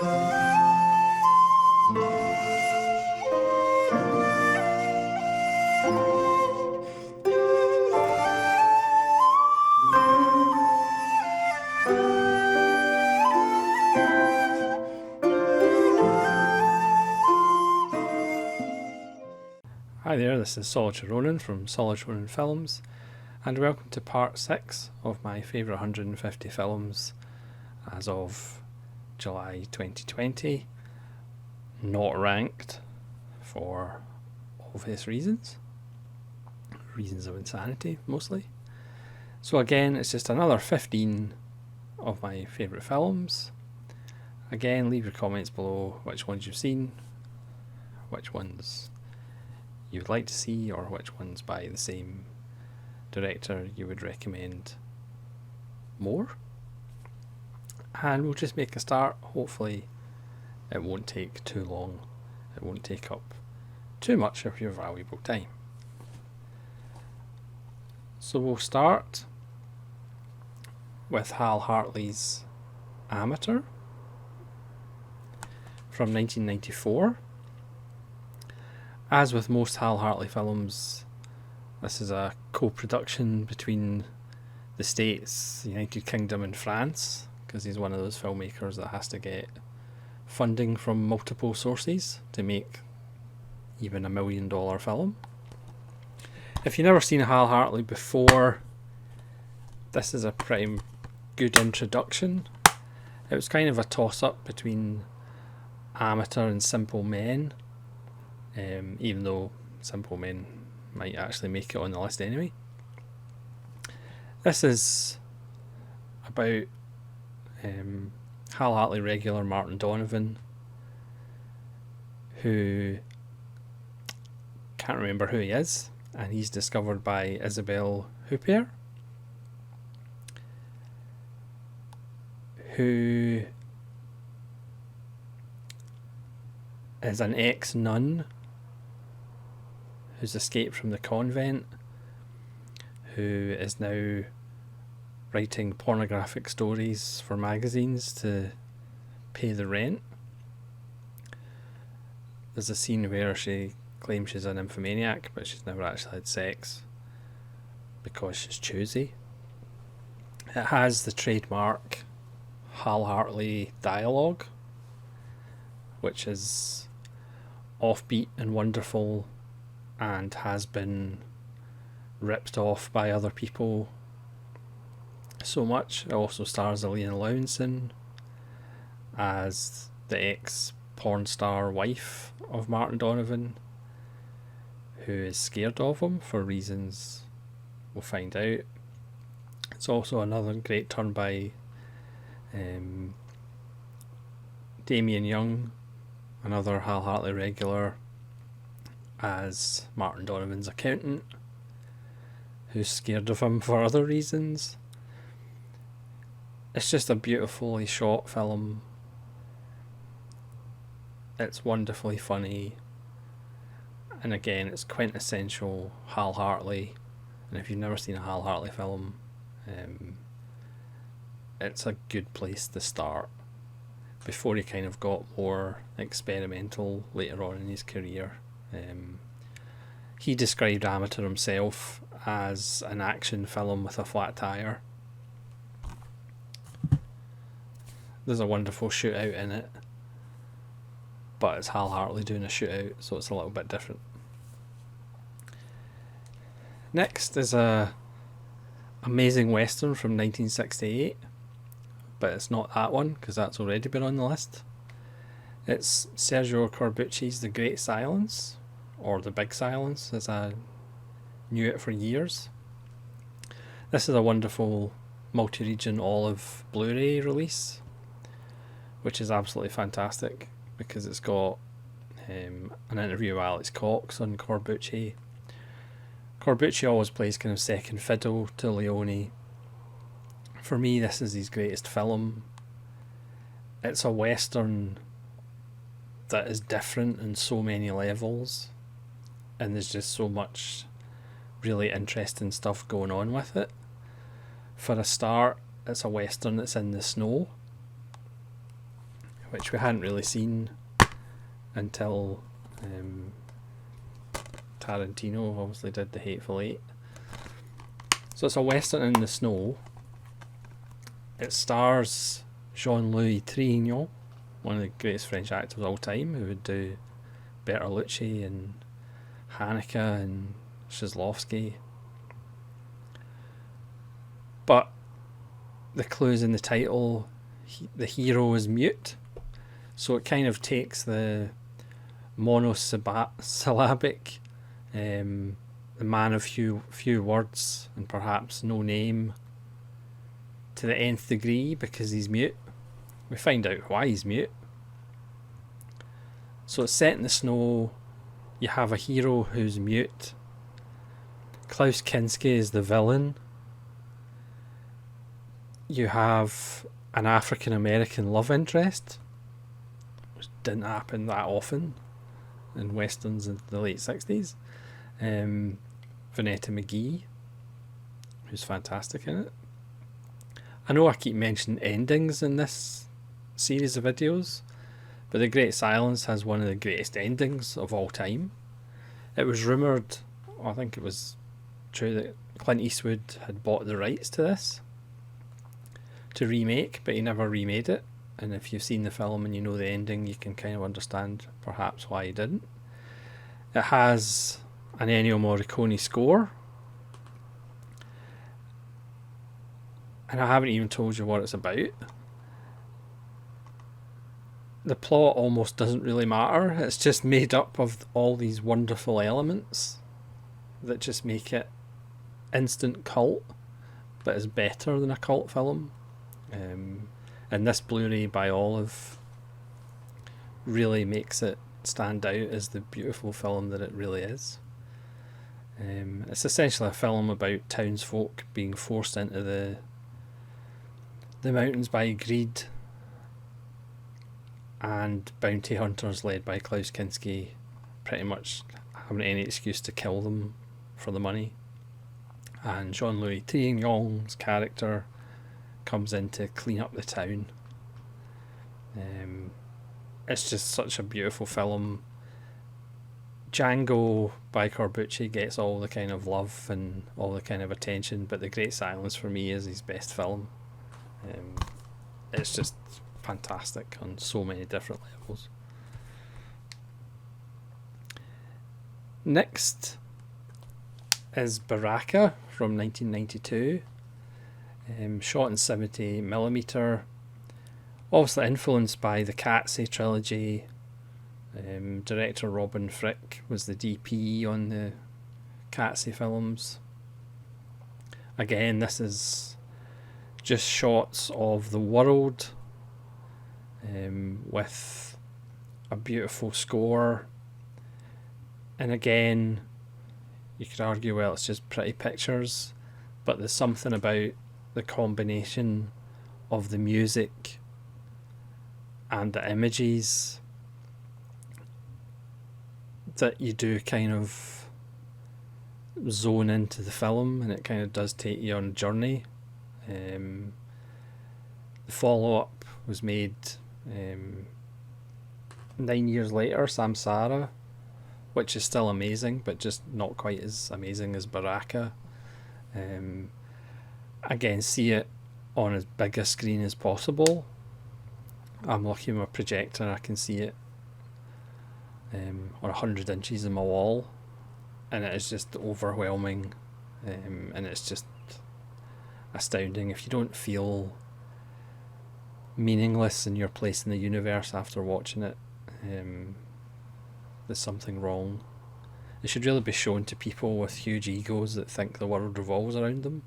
Hi there, this is Solitary Ronin from Solitary Ronin Films, and welcome to part 6 of my favourite 150 films as of July 2020. Not ranked for obvious reasons of insanity mostly. So again, it's just another 15 of my favourite films. Again, leave your comments below which ones you've seen, which ones you would like to see, or which ones by the same director you would recommend more. And we'll just make a start. Hopefully it won't take too long. It won't take up too much of your valuable time. So we'll start with Hal Hartley's Amateur from 1994. As with most Hal Hartley films, this is a co-production between the States, the United Kingdom and France, because he's one of those filmmakers that has to get funding from multiple sources to make even $1 million film. If you've never seen Hal Hartley before, this is a pretty good introduction. It was kind of a toss-up between Amateur and Simple Men. Even though Simple Men might actually make it on the list anyway. This is about Hal Hartley regular Martin Donovan, who can't remember who he is, and he's discovered by Isabelle Huppert, who is an ex-nun who's escaped from the convent, who is now writing pornographic stories for magazines to pay the rent. There's a scene where she claims she's an nymphomaniac, but she's never actually had sex because she's choosy. It has the trademark Hal Hartley dialogue, which is offbeat and wonderful, and has been ripped off by other people so much. It also stars Alina Lowenson as the ex-porn star wife of Martin Donovan, who is scared of him for reasons we'll find out. It's also another great turn by Damien Young, another Hal Hartley regular, as Martin Donovan's accountant, who's scared of him for other reasons. It's just a beautifully shot film. It's wonderfully funny, and again, it's quintessential Hal Hartley. And if you've never seen a Hal Hartley film, it's a good place to start before he kind of got more experimental later on in his career. He described Amateur himself as an action film with a flat tire. There's a wonderful shootout in it, but it's Hal Hartley doing a shootout, so it's a little bit different. Next is a amazing western from 1968, but it's not that one because that's already been on the list. It's Sergio Corbucci's The Great Silence, or The Big Silence as I knew it for years. This is a wonderful multi-region olive Blu-ray release, which is absolutely fantastic because it's got an interview with Alex Cox on Corbucci. Corbucci always plays kind of second fiddle to Leone. For me, this is his greatest film. It's a western that is different in so many levels, and there's just so much really interesting stuff going on with it. For a start, it's a western that's in the snow, which we hadn't really seen until Tarantino obviously did The Hateful Eight. So it's a western in the snow. It stars Jean-Louis Trintignant, one of the greatest French actors of all time, who would do Bertolucci and Haneke and Szyslovsky. But the clues in the title, the hero is mute, so it kind of takes the monosyllabic, the man of few words and perhaps no name, to the nth degree because he's mute. We find out why he's mute. So it's set in the snow. You have a hero who's mute. Klaus Kinski is the villain. You have an African American love interest, which didn't happen that often in westerns in the late 60s. Vanetta McGee, who's fantastic in it. I know I keep mentioning endings in this series of videos, but The Great Silence has one of the greatest endings of all time. It was rumoured, I think it was true, that Clint Eastwood had bought the rights to this to remake, but he never remade it. And if you've seen the film and you know the ending, you can kind of understand perhaps why he didn't. It has an Ennio Morricone score, and I haven't even told you what it's about. The plot almost doesn't really matter. It's just made up of all these wonderful elements that just make it instant cult, but is better than a cult film. And this Blu-ray by Olive really makes it stand out as the beautiful film that it really is. It's essentially a film about townsfolk being forced into the mountains by greed, and bounty hunters led by Klaus Kinski pretty much having any excuse to kill them for the money. And Jean-Louis Trintignant's character comes in to clean up the town. It's just such a beautiful film. Django by Corbucci gets all the kind of love and all the kind of attention, but The Great Silence for me is his best film. It's just fantastic on so many different levels. Next is Baraka from 1992, shot in 70mm, obviously influenced by the Qatsi trilogy. Director Robin Frick was the DP on the Qatsi films. Again, this is just shots of the world, with a beautiful score. And again, you could argue, well, it's just pretty pictures, but there's something about the combination of the music and the images that you do kind of zone into the film, and it kind of does take you on a journey. The follow-up was made 9 years later, Samsara, which is still amazing, but just not quite as amazing as Baraka. Again, see it on as big a screen as possible. I'm lucky with my projector, I can see it on 100 inches in my wall, and it is just overwhelming, and it's just astounding. If you don't feel meaningless in your place in the universe after watching it, there's something wrong. It should really be shown to people with huge egos that think the world revolves around them.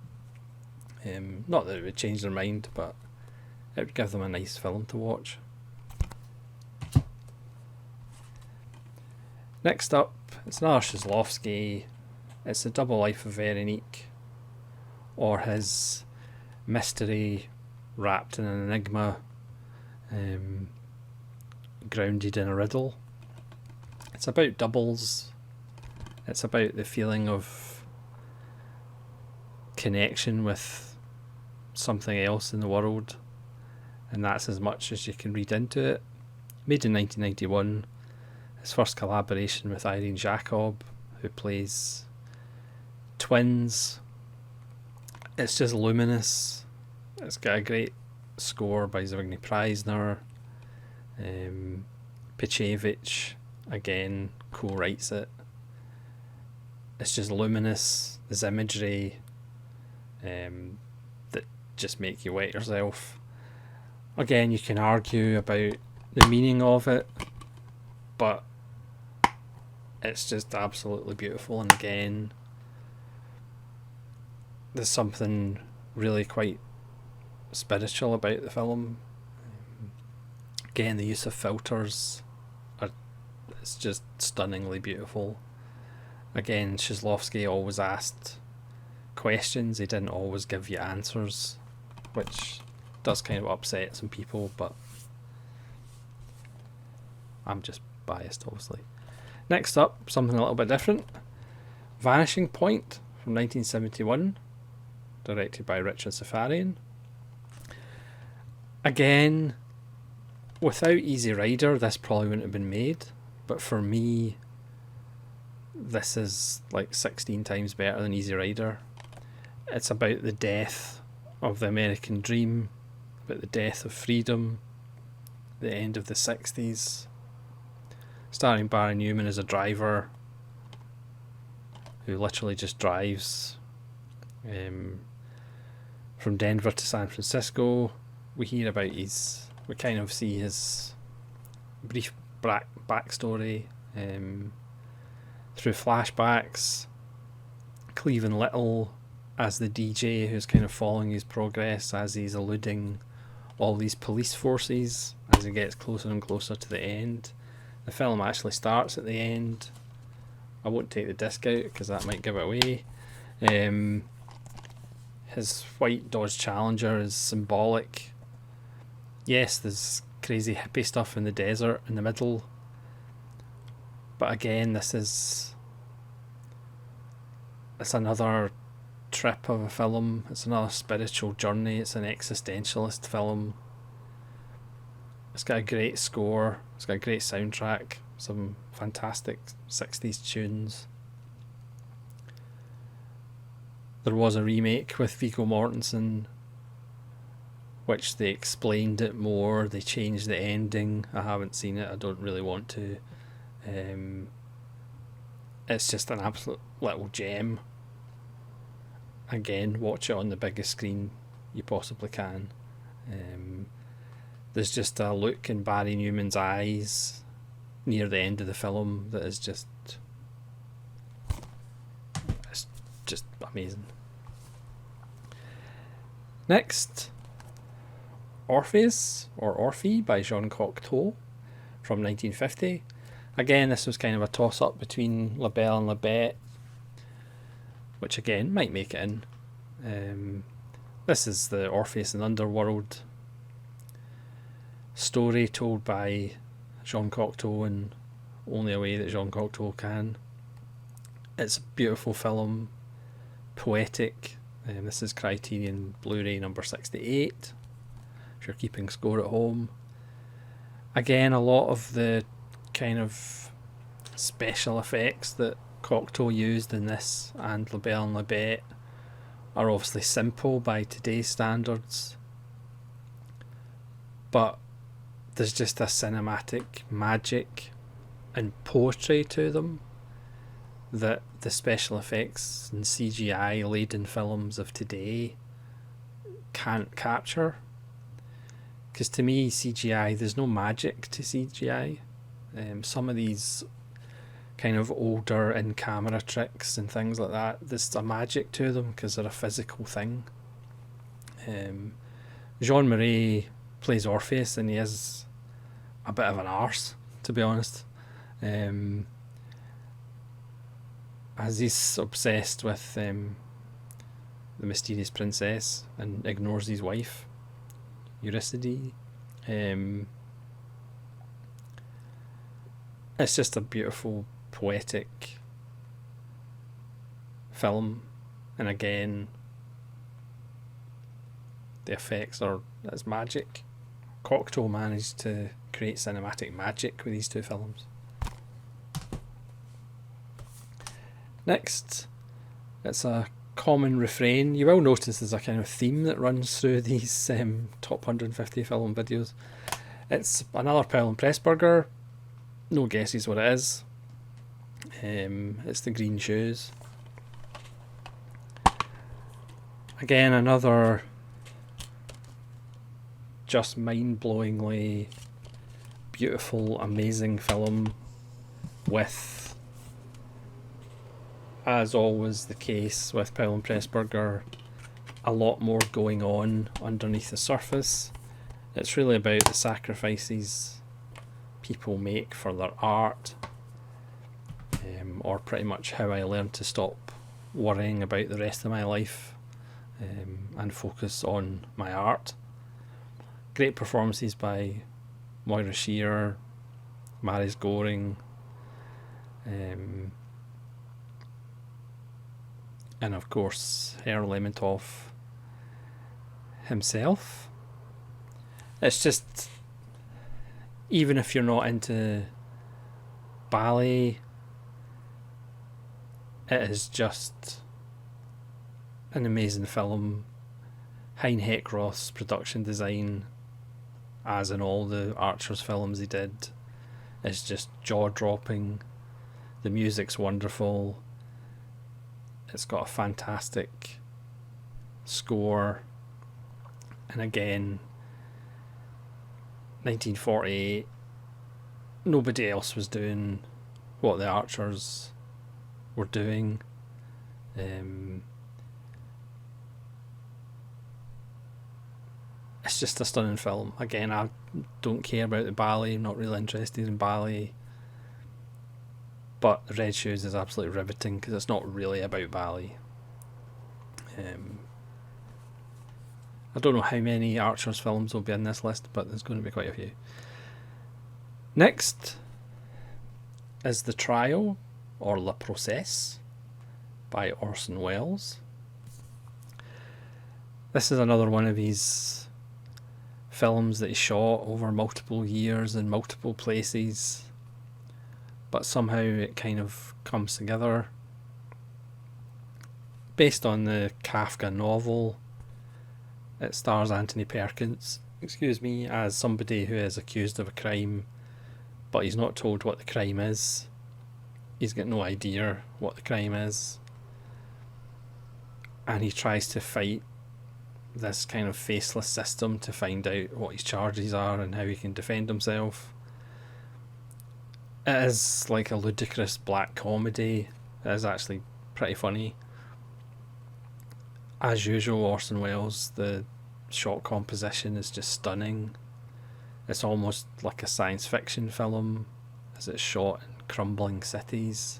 Not that it would change their mind, but it would give them a nice film to watch. Next up, it's another Szyslovsky. It's The Double Life of Veronique, or his mystery wrapped in an enigma, grounded in a riddle. It's about doubles. It's about the feeling of connection with something else in the world, and that's as much as you can read into it. Made in 1991. His first collaboration with Irene Jacob, who plays twins. It's just luminous. It's got a great score by Zbigniew Preisner. Pachevich, again, co-writes it. It's just luminous. There's imagery that just make you wet yourself. Again, you can argue about the meaning of it, but it's just absolutely beautiful. And again, there's something really quite spiritual about the film. Again, the use of filters it's just stunningly beautiful. Again, Shizlovsky always asked questions, he didn't always give you answers, which does kind of upset some people, but I'm just biased, obviously. Next up, something a little bit different. Vanishing Point from 1971, directed by Richard Safarian. Again, without Easy Rider, this probably wouldn't have been made, but for me, this is like 16 times better than Easy Rider. It's about the death of the American dream, about the death of freedom, the end of the 60s. Starring Barry Newman as a driver who literally just drives from Denver to San Francisco. We hear about we kind of see his brief backstory through flashbacks. Cleveland Little as the DJ who's kind of following his progress as he's eluding all these police forces as he gets closer and closer to the end. The film actually starts at the end. I won't take the disc out because that might give it away. His white Dodge Challenger is symbolic. Yes, there's crazy hippie stuff in the desert in the middle, but again, it's another trip of a film. It's another spiritual journey. It's an existentialist film. It's got a great score. It's got a great soundtrack. Some fantastic 60s tunes. There was a remake with Viggo Mortensen, which they explained it more. They changed the ending. I haven't seen it. I don't really want to. It's just an absolute little gem. Again, watch it on the biggest screen you possibly can. There's just a look in Barry Newman's eyes near the end of the film that is just amazing. Next, Orpheus or Orphe by Jean Cocteau from 1950. Again, this was kind of a toss-up between La Belle and La Bête, which again might make it in. This is the Orpheus and Underworld story told by Jean Cocteau in only a way that Jean Cocteau can. It's a beautiful film, poetic. This is Criterion Blu-ray number 68, if you're keeping score at home. Again, a lot of the kind of special effects that Cocteau used in this and La Belle and La Bête are obviously simple by today's standards, but there's just a cinematic magic and poetry to them that the special effects and CGI laden films of today can't capture. Because to me, CGI, there's no magic to CGI. Some of these kind of older in-camera tricks and things like that, there's a magic to them because they're a physical thing. Jean Marais plays Orpheus and he is a bit of an arse, to be honest. As he's obsessed with the mysterious princess and ignores his wife, Eurydice. It's just a beautiful, poetic film, and again, the effects are it's magic. Cocteau managed to create cinematic magic with these two films. Next, it's a common refrain. You will notice there's a kind of theme that runs through these top 150 film videos. It's another Powell and Pressburger. No guesses what it is. It's the green shoes. Again, another just mind-blowingly beautiful, amazing film with, as always the case with Powell and Pressburger, a lot more going on underneath the surface. It's really about the sacrifices people make for their art, or pretty much how I learned to stop worrying about the rest of my life and focus on my art. Great performances by Moira Shearer, Maris Goring, and of course Herr Lemantov himself. It's just, even if you're not into ballet, it is just an amazing film. Hein Heckroth's production design, as in all the Archer's films he did, is just jaw-dropping. The music's wonderful. It's got a fantastic score. And again, 1948, nobody else was doing what the Archers were doing. It's just a stunning film. Again, I don't care about the ballet, I'm not really interested in ballet, but Red Shoes is absolutely riveting because it's not really about ballet. I don't know how many Archer's films will be in this list, but there's going to be quite a few. Next is The Trial, or Le Procès, by Orson Welles. This is another one of his films that he shot over multiple years in multiple places, but somehow it kind of comes together. Based on the Kafka novel, it stars Anthony Perkins, as somebody who is accused of a crime, but he's not told what the crime is. He's got no idea what the crime is, and he tries to fight this kind of faceless system to find out what his charges are and how he can defend himself. It is like a ludicrous black comedy. It is actually pretty funny. As usual, Orson Welles, the shot composition is just stunning. It's almost like a science fiction film, as it's shot in crumbling cities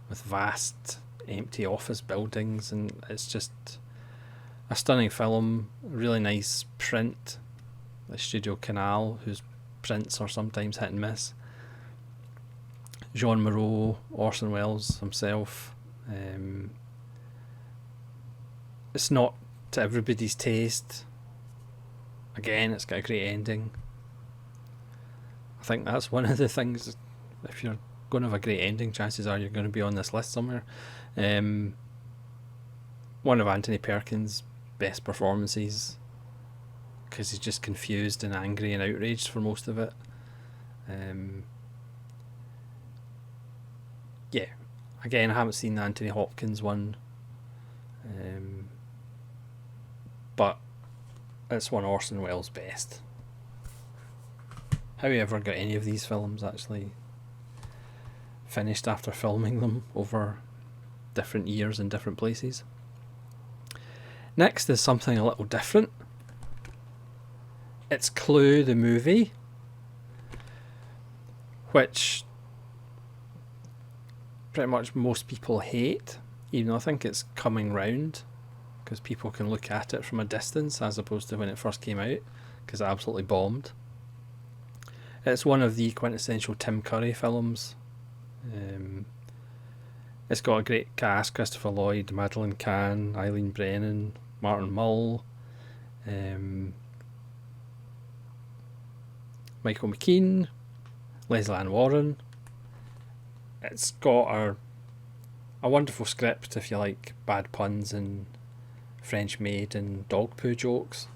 with vast empty office buildings, and it's just a stunning film. Really nice print. The Studio Canal, whose prints are sometimes hit and miss. Jean Moreau, Orson Welles himself. It's not to everybody's taste. Again, it's got a great ending. I think that's one of the things, if you're going to have a great ending, chances are you're going to be on this list somewhere. One of Anthony Perkins' best performances, because he's just confused and angry and outraged for most of it. Yeah, again, I haven't seen the Anthony Hopkins one, but it's one of Orson Welles' best. How he ever got any of these films actually finished after filming them over different years in different places. Next is something a little different. It's Clue the movie, which pretty much most people hate, even though I think it's coming round, because people can look at it from a distance as opposed to when it first came out, because it absolutely bombed. It's one of the quintessential Tim Curry films. It's got a great cast: Christopher Lloyd, Madeline Kahn, Eileen Brennan, Martin Mull. Michael McKean, Leslie Ann Warren. It's got a wonderful script if you like bad puns and French maid and dog poo jokes.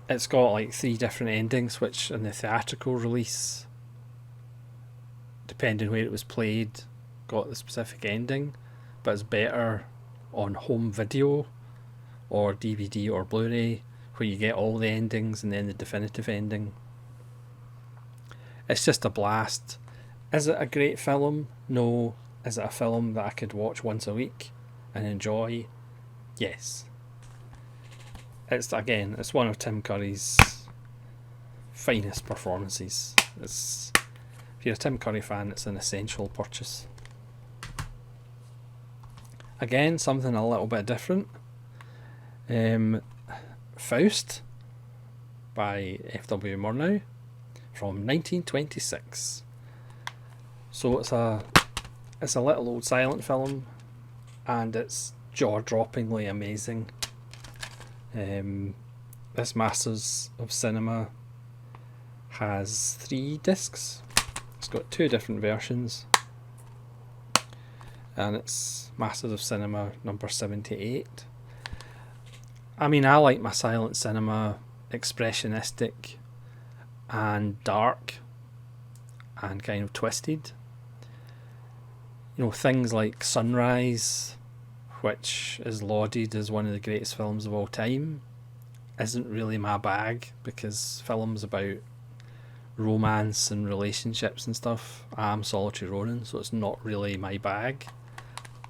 It's got like 3 different endings, which in the theatrical release, depending where it was played, got the specific ending, but it's better on home video or DVD or Blu-ray, where you get all the endings and then the definitive ending. It's just a blast. Is it a great film? No. Is it a film that I could watch once a week and enjoy? Yes. It's one of Tim Curry's finest performances. If you're a Tim Curry fan, it's an essential purchase. Again, something a little bit different. Faust by F.W. Murnau from 1926. So it's a little old silent film, and it's jaw-droppingly amazing. This Masters of Cinema has 3 discs. It's got 2 different versions, and it's Masters of Cinema number 78. I mean, I like my silent cinema expressionistic and dark and kind of twisted. You know, things like Sunrise, which is lauded as one of the greatest films of all time, isn't really my bag, because films about romance and relationships and stuff, I'm Solitary Ronin, so it's not really my bag.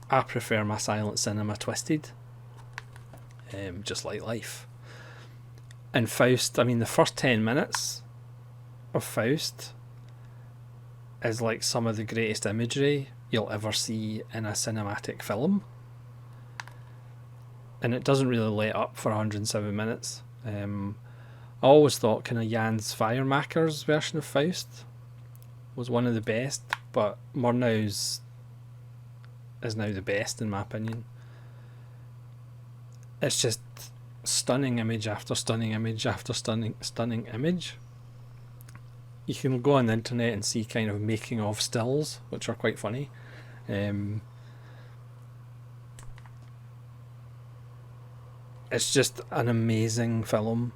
I prefer my silent cinema twisted, just like life. And Faust, I mean, the first 10 minutes of Faust is like some of the greatest imagery you'll ever see in a cinematic film. And it doesn't really let up for 107 minutes. I always thought kind of Jan Svajermaker's version of Faust was one of the best, but Murnau's is now the best in my opinion. It's just stunning image after stunning image after stunning image. You can go on the internet and see kind of making of stills, which are quite funny. It's just an amazing film.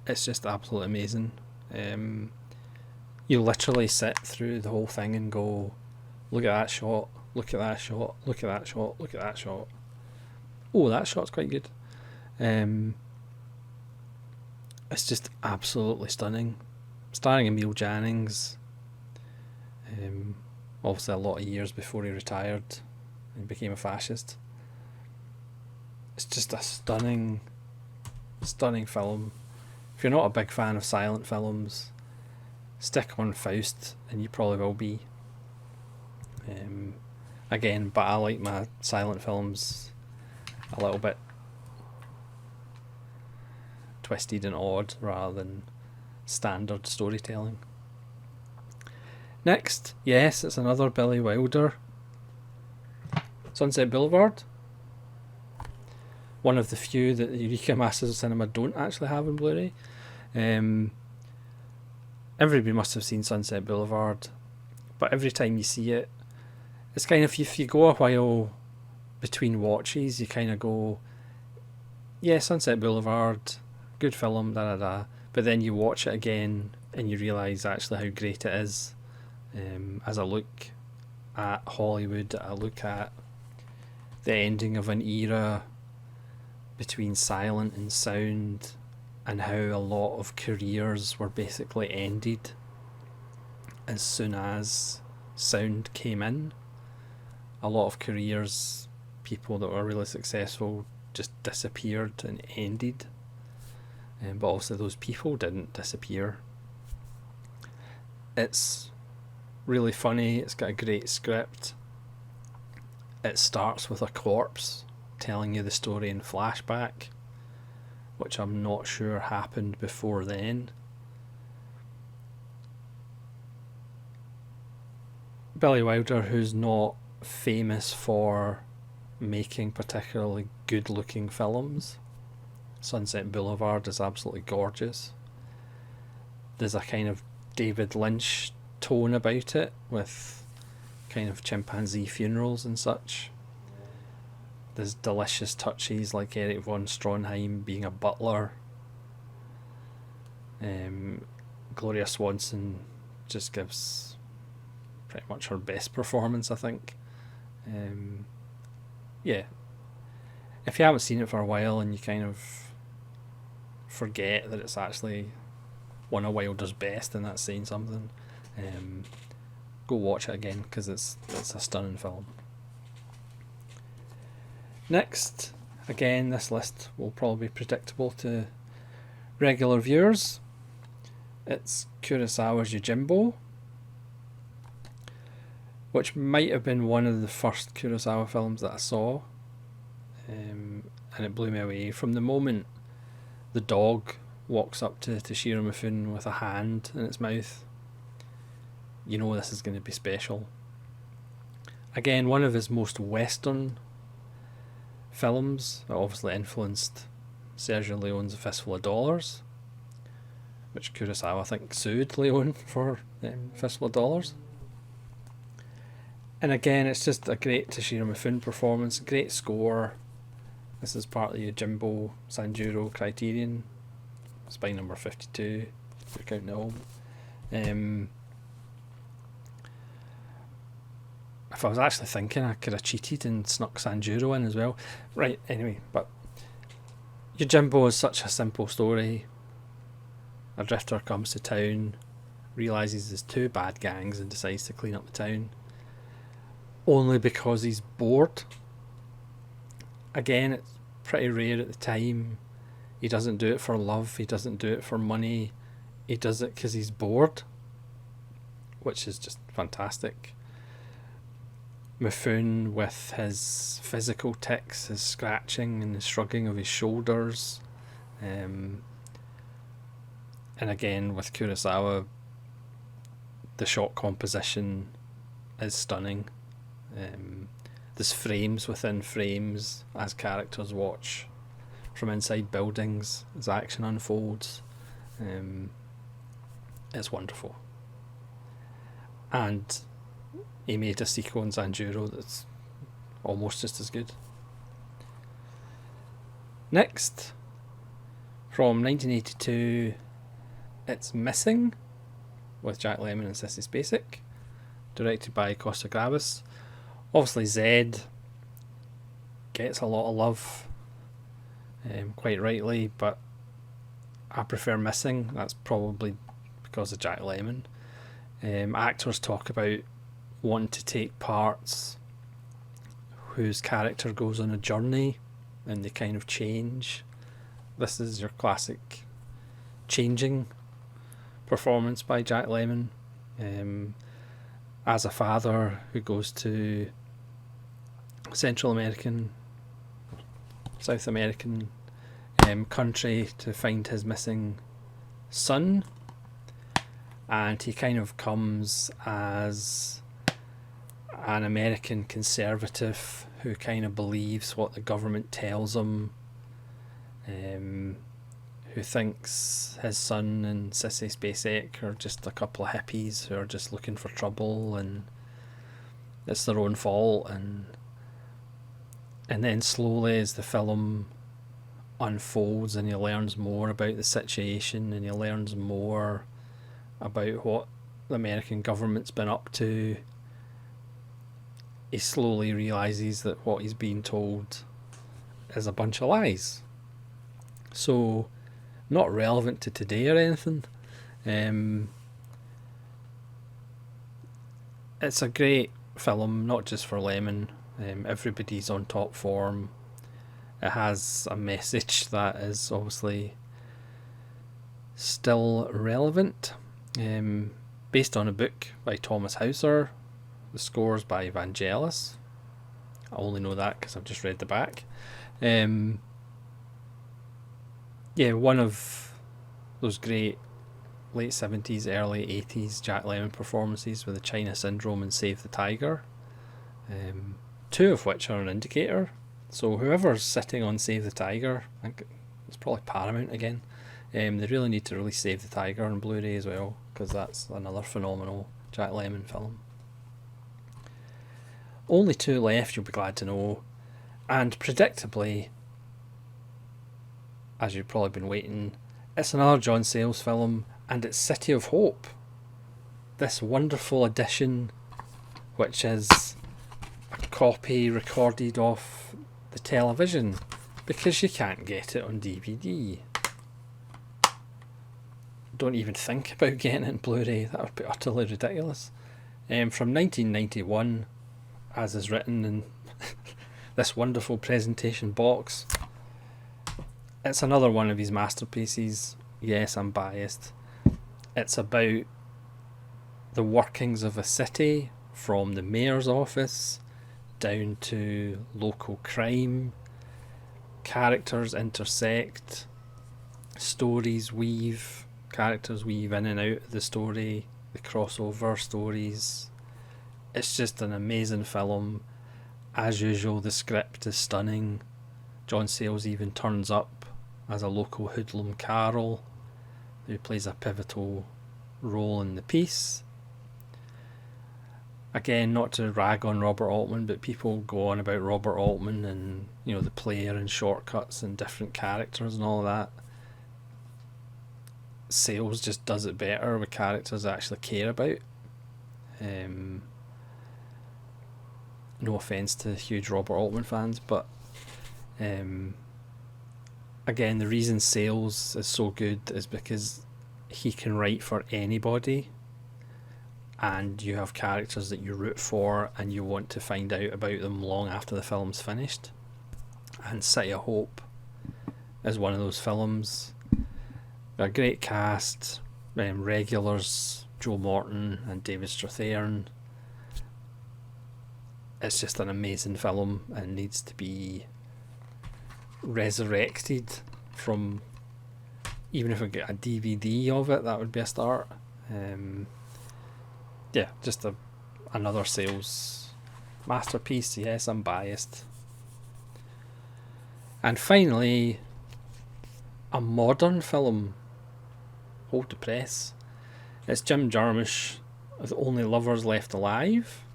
It's just absolutely amazing. You literally sit through the whole thing and go, look at that shot, look at that shot, look at that shot, look at that shot. Oh, that shot's quite good. It's just absolutely stunning. Starring Emil Jannings. Obviously a lot of years before he retired and became a fascist. It's just a stunning film. If you're not a big fan of silent films, stick on Faust and you probably will be. Again, but I like my silent films a little bit twisted and odd rather than standard storytelling. Next, yes, it's another Billy Wilder. Sunset Boulevard. One of the few that the Eureka Masters of Cinema don't actually have in Blu-ray. Everybody must have seen Sunset Boulevard, but every time you see it, it's kind of, if you go a while between watches, you kind of go, yeah, Sunset Boulevard, good film, da da da. But then you watch it again and you realise actually how great it is. As I look at Hollywood, I look at the ending of an era between silent and sound, and how a lot of careers were basically ended as soon as sound came in. A lot of careers, people that were really successful, just disappeared and ended. But obviously those people didn't disappear. It's really funny, it's got a great script. It starts with a corpse telling you the story in flashback, which I'm not sure happened before then. Billy Wilder, who's not famous for making particularly good looking films, Sunset Boulevard is absolutely gorgeous. There's a kind of David Lynch tone about it, with kind of chimpanzee funerals and such. There's delicious touches like Eric von Stroheim being a butler. Gloria Swanson just gives pretty much her best performance, I think. Yeah. If you haven't seen it for a while and you kind of forget that it's actually one of Wilder's best and that's saying something, go watch it again, because it's a stunning film. Next, again, this list will probably be predictable to regular viewers. It's Kurosawa's Jimbo, which might have been one of the first Kurosawa films that I saw, and it blew me away. From the moment the dog walks up to Toshiro Mifune with a hand in its mouth, you know this is going to be special. Again, one of his most Western films that obviously influenced Sergio Leone's A Fistful of Dollars, which Kurosawa, I think, sued Leone for Fistful of Dollars. And again, it's just a great Toshiro Mifune performance, great score. This is part of the Jimbo Sanjuro Criterion. It's by number 52, if you're counting at home. If I was actually thinking, I could have cheated and snuck Sanjuro in as well. Right, anyway, but Jimbo is such a simple story. A drifter comes to town, realises there's two bad gangs and decides to clean up the town. Only because he's bored. Again, it's pretty rare at the time. He doesn't do it for love, he doesn't do it for money, he does it because he's bored, which is just fantastic. Mifune, with his physical tics, his scratching and the shrugging of his shoulders, and again with Kurosawa, the shot composition is stunning. There's frames within frames as characters watch from inside buildings as action unfolds. It's wonderful. And he made a sequel in Sanjuro that's almost just as good. Next, from 1982, it's Missing, with Jack Lemmon and Sissy Spacek, directed by Costa Gavras. Obviously Zed gets a lot of love, quite rightly, but I prefer Missing. That's probably because of Jack Lemmon. Actors talk about wanting to take parts whose character goes on a journey and they kind of change. This is your classic changing performance by Jack Lemmon, as a father who goes to South American country to find his missing son, and he kind of comes as an American conservative who kind of believes what the government tells him, who thinks his son and Sissy Spacek are just a couple of hippies who are just looking for trouble and it's their own fault, and then slowly as the film unfolds and he learns more about the situation and he learns more about what the American government's been up to, he slowly realises that what he's being told is a bunch of lies. So, not relevant to today or anything. It's a great film, not just for Lemmon. Everybody's on top form. It has a message that is obviously still relevant. Based on a book by Thomas Hauser. The score's by Vangelis. I only know that because I've just read the back. One of those great late 70s, early 80s Jack Lemmon performances with the China Syndrome and Save the Tiger. Two of which are an indicator. So whoever's sitting on Save the Tiger, I think it's probably Paramount again. They really need to release Save the Tiger on Blu-ray as well, because that's another phenomenal Jack Lemmon film. Only 2 left, you'll be glad to know, and predictably, as you've probably been waiting, it's another John Sayles film, and it's City of Hope. This wonderful edition, which is a copy recorded off the television, because you can't get it on DVD. Don't even think about getting it in Blu-ray, that would be utterly ridiculous. From 1991, as is written in this wonderful presentation box. It's another one of his masterpieces. Yes, I'm biased. It's about the workings of a city, from the mayor's office down to local crime. Characters intersect, stories weave, characters weave in and out of the story, the crossover stories. It's just an amazing film. As usual, the script is stunning. John Sayles even turns up as a local hoodlum Carol, who plays a pivotal role in the piece. Again, not to rag on Robert Altman, but people go on about Robert Altman and, you know, the player and shortcuts and different characters and all that. Sayles just does it better with characters I actually care about. No offence to huge Robert Altman fans, but again, the reason Sayles is so good is because he can write for anybody, and you have characters that you root for and you want to find out about them long after the film's finished. And City of Hope is one of those films. A great cast, regulars Joe Morton and David Strathairn. It's just an amazing film and needs to be resurrected from, even if we get a DVD of it, that would be a start. Yeah, just another Sayles masterpiece. Yes, I'm biased. And finally, a modern film. Hold the press. It's Jim Jarmusch with Only Lovers Left Alive.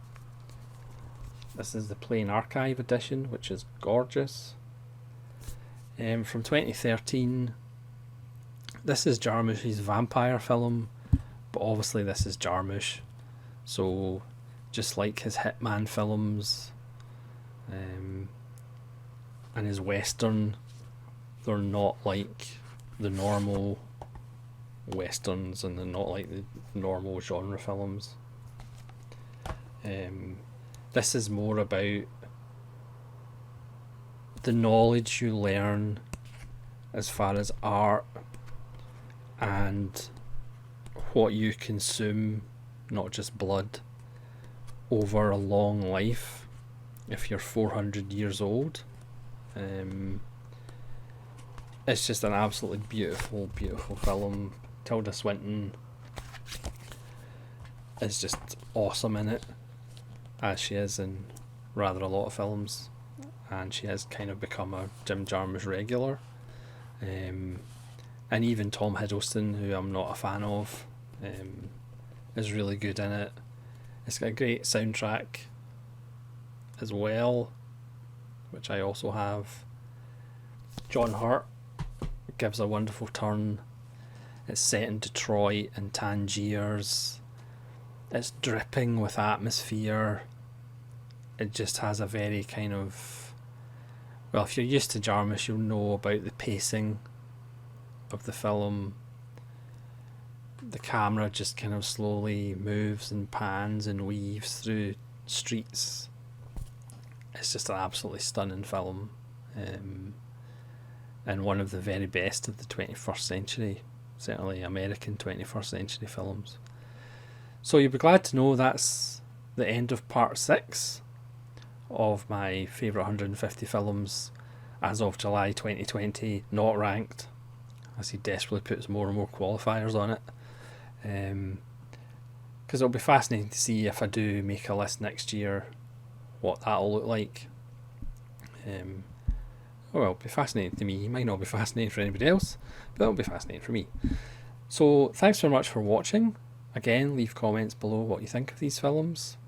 This is the plain archive edition, which is gorgeous. From 2013. This is Jarmusch's vampire film, but obviously this is Jarmusch. So, just like his Hitman films and his Western, they're not like the normal Westerns and they're not like the normal genre films. This is more about the knowledge you learn as far as art and what you consume, not just blood, over a long life if you're 400 years old. It's just an absolutely beautiful, beautiful film. Tilda Swinton is just awesome in it, as she is in rather a lot of films, and she has kind of become a Jim Jarmusch regular. And even Tom Hiddleston, who I'm not a fan of, is really good in it. It's got a great soundtrack as well, which I also have. John Hurt gives a wonderful turn. It's set in Detroit and Tangiers. It's dripping with atmosphere. It just has a very kind of... Well, if you're used to Jarmusch, you'll know about the pacing of the film. The camera just kind of slowly moves and pans and weaves through streets. It's just an absolutely stunning film. And one of the very best of the 21st century. Certainly American 21st century films. So you'll be glad to know that's the end of part 6 of my favourite 150 films as of July 2020, not ranked, as he desperately puts more and more qualifiers on it. Because it'll be fascinating to see if I do make a list next year, what that'll look like. Oh well, it'll be fascinating to me. It might not be fascinating for anybody else, but it'll be fascinating for me. So thanks very much for watching. Again, leave comments below what you think of these films.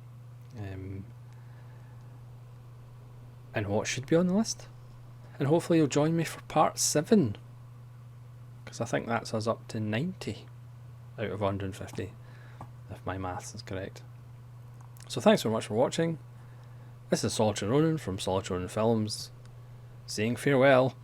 And what should be on the list. And hopefully you'll join me for part 7. Because I think that's us up to 90 out of 150. If my maths is correct. So thanks very much for watching. This is Solitary Ronin from Solitary Ronin Films, saying farewell.